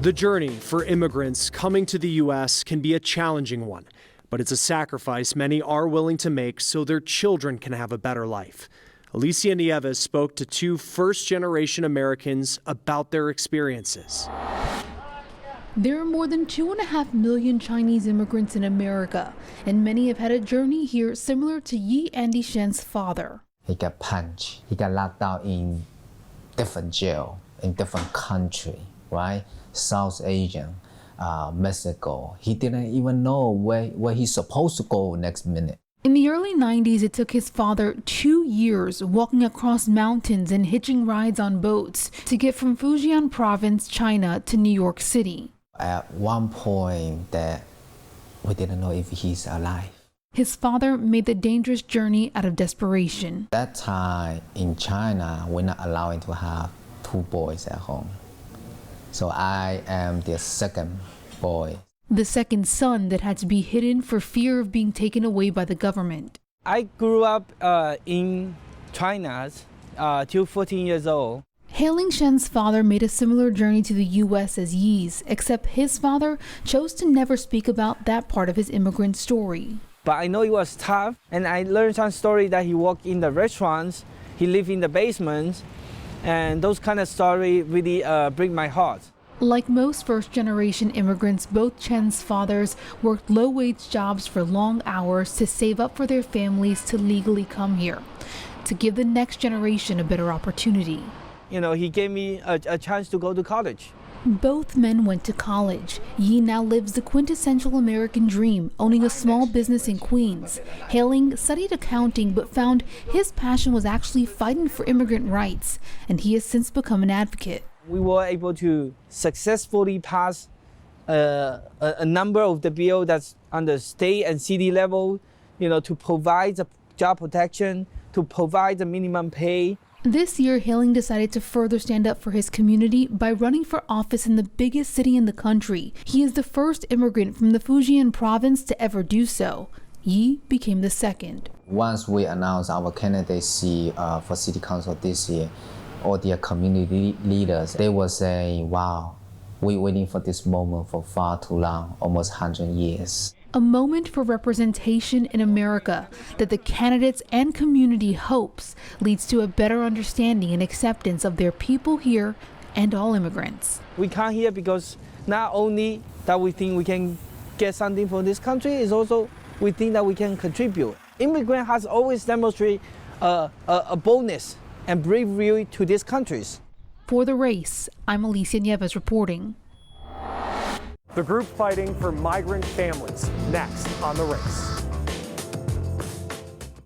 The journey for immigrants coming to the U.S. can be a challenging one, but it's a sacrifice many are willing to make so their children can have a better life. Alicia Nieves spoke to two first-generation Americans about their experiences. There are more than 2.5 million Chinese immigrants in America, and many have had a journey here similar to Yi Andy Shen's father. He got punched. He got locked down in different jail, in different country, right? South Asia, Mexico. He didn't even know where he's supposed to go next minute. In the early 90s, it took his father 2 years walking across mountains and hitching rides on boats to get from Fujian province, China, to New York City. At one point that we didn't know if he's alive. His father made the dangerous journey out of desperation. That time in China, we're not allowed to have 2 boys at home. So I am the second boy. The second son that had to be hidden for fear of being taken away by the government. I grew up in China till 14 years old. Hailing Shen's father made a similar journey to the U.S. as Yi's, except his father chose to never speak about that part of his immigrant story. But I know it was tough, and I learned some story that he worked in the restaurants, he lived in the basement, and those kind of stories really break my heart. Like most first-generation immigrants, both Chen's fathers worked low-wage jobs for long hours to save up for their families to legally come here, to give the next generation a better opportunity. You know, he gave me a chance to go to college. Both men went to college. Yi now lives the quintessential American dream, owning a small business in Queens. Hailing studied accounting, but found his passion was actually fighting for immigrant rights, and he has since become an advocate. We were able to successfully pass a number of the bills that's on the state and city level, you know, to provide the job protection, to provide the minimum pay. This year, Hailing decided to further stand up for his community by running for office in the biggest city in the country. He is the first immigrant from the Fujian province to ever do so. Yi became the second. Once we announced our candidacy for city council this year, all their community leaders, they were saying, wow, we're waiting for this moment for far too long, almost 100 years. A moment for representation in America that the candidates and community hopes leads to a better understanding and acceptance of their people here and all immigrants. We come here because not only that we think we can get something from this country, it's also we think that we can contribute. Immigrant has always demonstrated a boldness and bravery to these countries. For The Race, I'm Alicia Nieves reporting. The group fighting for migrant families, next on The Race.